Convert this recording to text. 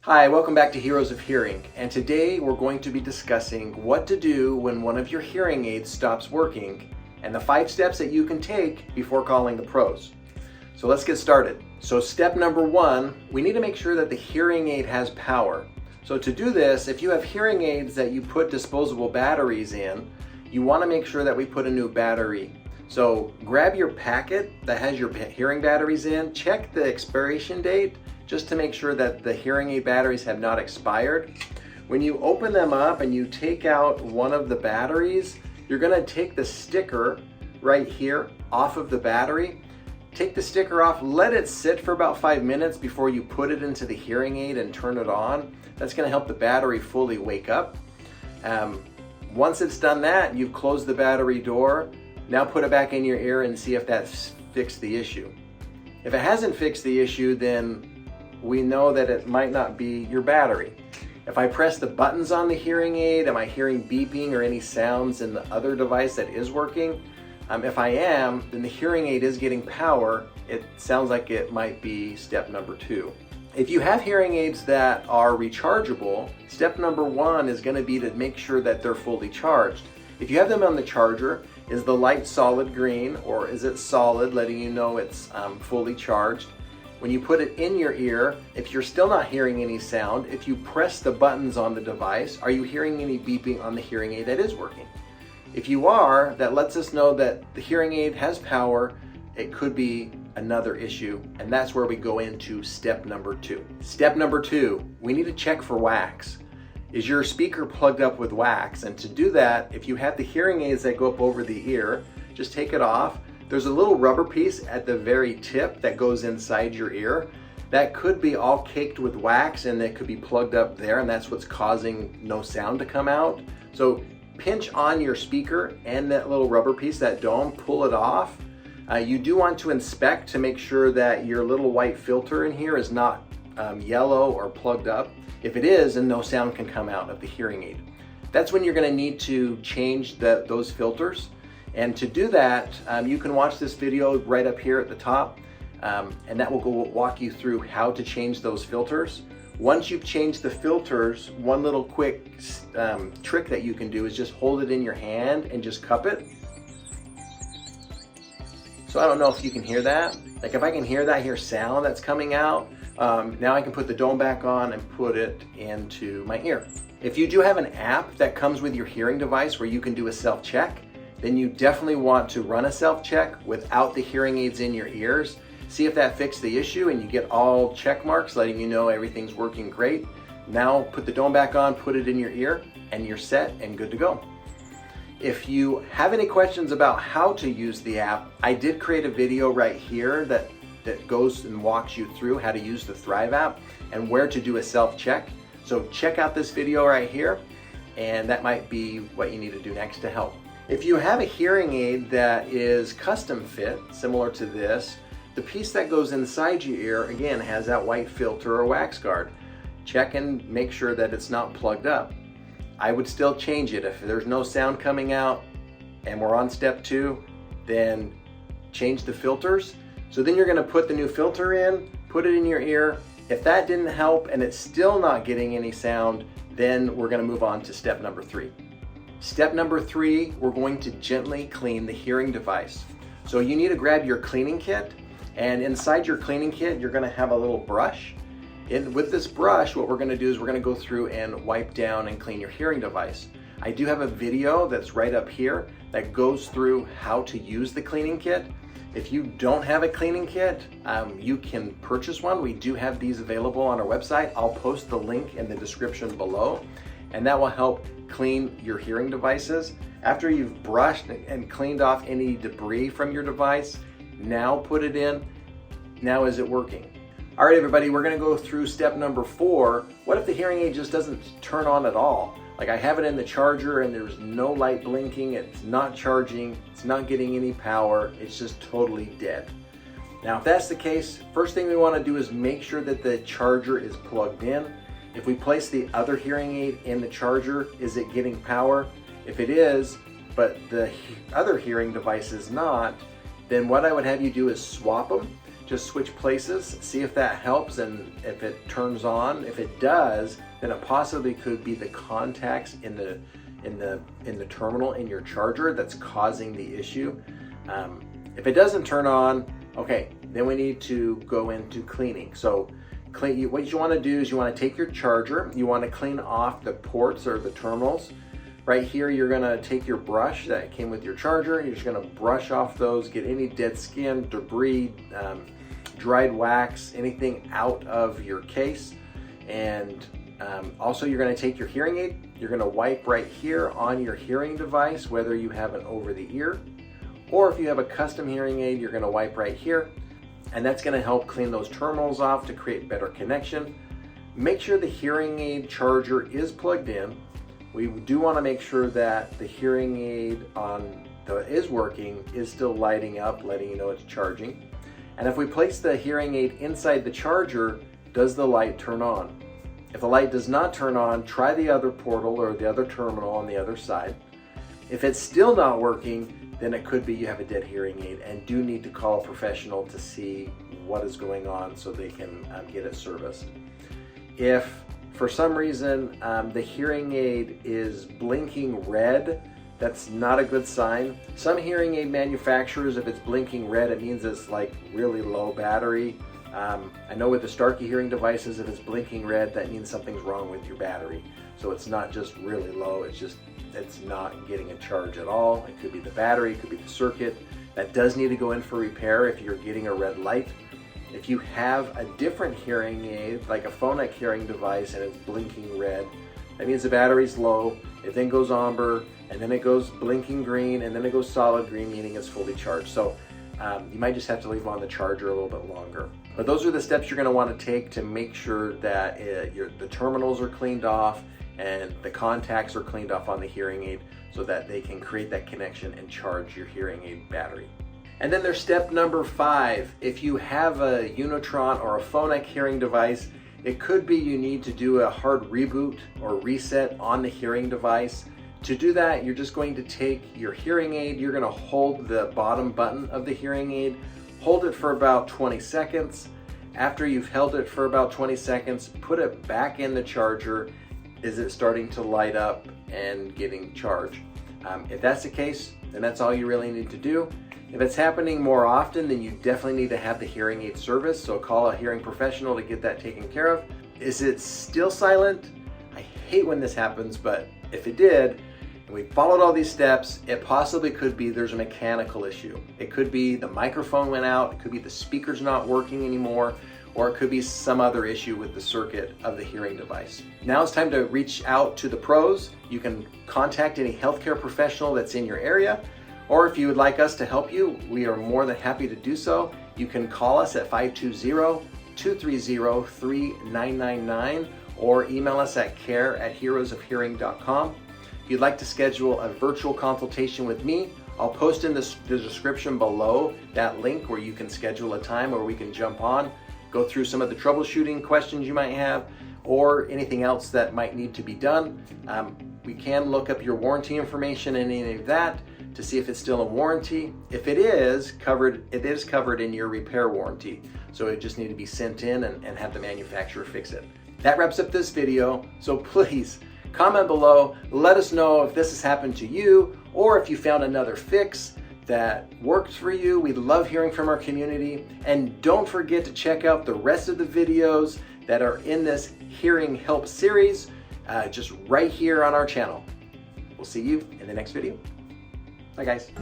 Hi, welcome back to Heroes of Hearing, and today we're going to be discussing what to do when one of your hearing aids stops working and the 5 steps that you can take before calling the pros. So let's get started. So step number 1, we need to make sure that the hearing aid has power. So to do this, if you have hearing aids that you put disposable batteries in, you want to make sure that we put a new battery. So grab your packet that has your hearing batteries in, check the expiration date, just to make sure that the hearing aid batteries have not expired. When you open them up and you take out one of the batteries, you're going to take the sticker right here off of the battery. Take the sticker off, let it sit for about 5 minutes before you put it into the hearing aid and turn it on. That's going to help the battery fully wake up. Once it's done that, you've closed the battery door. Now put it back in your ear and see if that's fixed the issue. If it hasn't fixed the issue, then we know that it might not be your battery. If I press the buttons on the hearing aid, am I hearing beeping or any sounds in the other device that is working? If I am, then the hearing aid is getting power. It sounds like it might be step number 2. If you have hearing aids that are rechargeable, step number 1 is going to be to make sure that they're fully charged. If you have them on the charger, is the light solid green or is it solid, letting you know it's fully charged? When you put it in your ear, if you're still not hearing any sound, if you press the buttons on the device, are you hearing any beeping on the hearing aid that is working? If you are, that lets us know that the hearing aid has power. It could be another issue, and that's where we go into step number 2. Step number 2, we need to check for wax. Is your speaker plugged up with wax? And to do that, if you have the hearing aids that go up over the ear, just take it off. There's a little rubber piece at the very tip that goes inside your ear. That could be all caked with wax and it could be plugged up there, and that's what's causing no sound to come out. So pinch on your speaker and that little rubber piece, that dome, pull it off. You do want to inspect to make sure that your little white filter in here is not yellow or plugged up. If it is, then no sound can come out of the hearing aid. That's when you're going to need to change those filters. And to do that, you can watch this video right up here at the top, and that will walk you through how to change those filters. Once you've changed the filters, one little quick trick that you can do is just hold it in your hand and just cup it. So I don't know if you can hear that. Like if I can hear that sound that's coming out, now I can put the dome back on and put it into my ear. If you do have an app that comes with your hearing device where you can do a self-check, then you definitely want to run a self-check without the hearing aids in your ears. See if that fixed the issue and you get all check marks letting you know everything's working great. Now put the dome back on, put it in your ear, and you're set and good to go. If you have any questions about how to use the app, I did create a video right here that goes and walks you through how to use the Thrive app and where to do a self-check. So check out this video right here, and that might be what you need to do next to help. If you have a hearing aid that is custom fit, similar to this, the piece that goes inside your ear, again, has that white filter or wax guard. Check and make sure that it's not plugged up. I would still change it. If there's no sound coming out and we're on step 2, then change the filters. So then you're gonna put the new filter in, put it in your ear. If that didn't help and it's still not getting any sound, then we're gonna move on to step number 3. Step number 3, we're going to gently clean the hearing device. So you need to grab your cleaning kit, and inside your cleaning kit, you're gonna have a little brush. With this brush, what we're gonna do is we're gonna go through and wipe down and clean your hearing device. I do have a video that's right up here that goes through how to use the cleaning kit. If you don't have a cleaning kit, you can purchase one. We do have these available on our website. I'll post the link in the description below, and that will help clean your hearing devices. After you've brushed and cleaned off any debris from your device, now put it in. Now is it working? All right, everybody, we're gonna go through step number 4. What if the hearing aid just doesn't turn on at all? Like I have it in the charger and there's no light blinking, it's not charging, it's not getting any power, it's just totally dead. Now, if that's the case, first thing we wanna do is make sure that the charger is plugged in. If we place the other hearing aid in the charger, is it getting power? If it is, but the other hearing device is not, then what I would have you do is swap them. just switch places, see if that helps, and if it turns on. If it does, then it possibly could be the contacts in the terminal in your charger that's causing the issue. If it doesn't turn on, okay, then we need to go into cleaning. So what you want to do is you want to take your charger, you want to clean off the ports or the terminals. Right here, you're going to take your brush that came with your charger, you're just going to brush off those, get any dead skin, debris, dried wax, anything out of your case. And also you're going to take your hearing aid, you're going to wipe right here on your hearing device, whether you have an over the ear or if you have a custom hearing aid, you're going to wipe right here, and that's going to help clean those terminals off to create better connection. Make sure the hearing aid charger is plugged in. We do want to make sure that the hearing aid is working, is still lighting up, letting you know it's charging. And if we place the hearing aid inside the charger, does the light turn on? If the light does not turn on, try the other portal or the other terminal on the other side. If it's still not working, then it could be you have a dead hearing aid and do need to call a professional to see what is going on so they can get it serviced. If for some reason the hearing aid is blinking red, that's not a good sign. Some hearing aid manufacturers, if it's blinking red, it means it's like really low battery. I know with the Starkey hearing devices, if it's blinking red, that means something's wrong with your battery. So it's not just really low, it's not getting a charge at all. It could be the battery, it could be the circuit. That does need to go in for repair if you're getting a red light. If you have a different hearing aid, like a phonic hearing device, and it's blinking red, that means the battery's low. It then goes amber, and then it goes blinking green, and then it goes solid green, meaning it's fully charged. So you might just have to leave on the charger a little bit longer. But those are the steps you're going to want to take to make sure that the terminals are cleaned off and the contacts are cleaned off on the hearing aid so that they can create that connection and charge your hearing aid battery. And then there's step number 5. If you have a Unitron or a phonic hearing device, it could be you need to do a hard reboot or reset on the hearing device. To do that, you're just going to take your hearing aid, you're going to hold the bottom button of the hearing aid, hold it for about 20 seconds. After you've held it for about 20 seconds, put it back in the charger. Is it starting to light up and getting charged? If that's the case, then that's all you really need to do. If it's happening more often, then you definitely need to have the hearing aid serviced, so call a hearing professional to get that taken care of. Is it still silent? I hate when this happens, but if it did, and we followed all these steps, it possibly could be there's a mechanical issue. It could be the microphone went out, it could be the speaker's not working anymore, or it could be some other issue with the circuit of the hearing device. Now it's time to reach out to the pros. You can contact any healthcare professional that's in your area, or if you would like us to help you, we are more than happy to do so. You can call us at 520-230-3999 or email us at care@heroesofhearing.com. If you'd like to schedule a virtual consultation with me, I'll post in the description below that link where you can schedule a time where we can jump on, go through some of the troubleshooting questions you might have, or anything else that might need to be done. We can look up your warranty information and any of that to see if it's still in warranty. If it is covered, it is covered in your repair warranty. So it just need to be sent in and have the manufacturer fix it. That wraps up this video. So please comment below, let us know if this has happened to you or if you found another fix that works for you. We love hearing from our community. And don't forget to check out the rest of the videos that are in this hearing help series, just right here on our channel. We'll see you in the next video. Bye guys.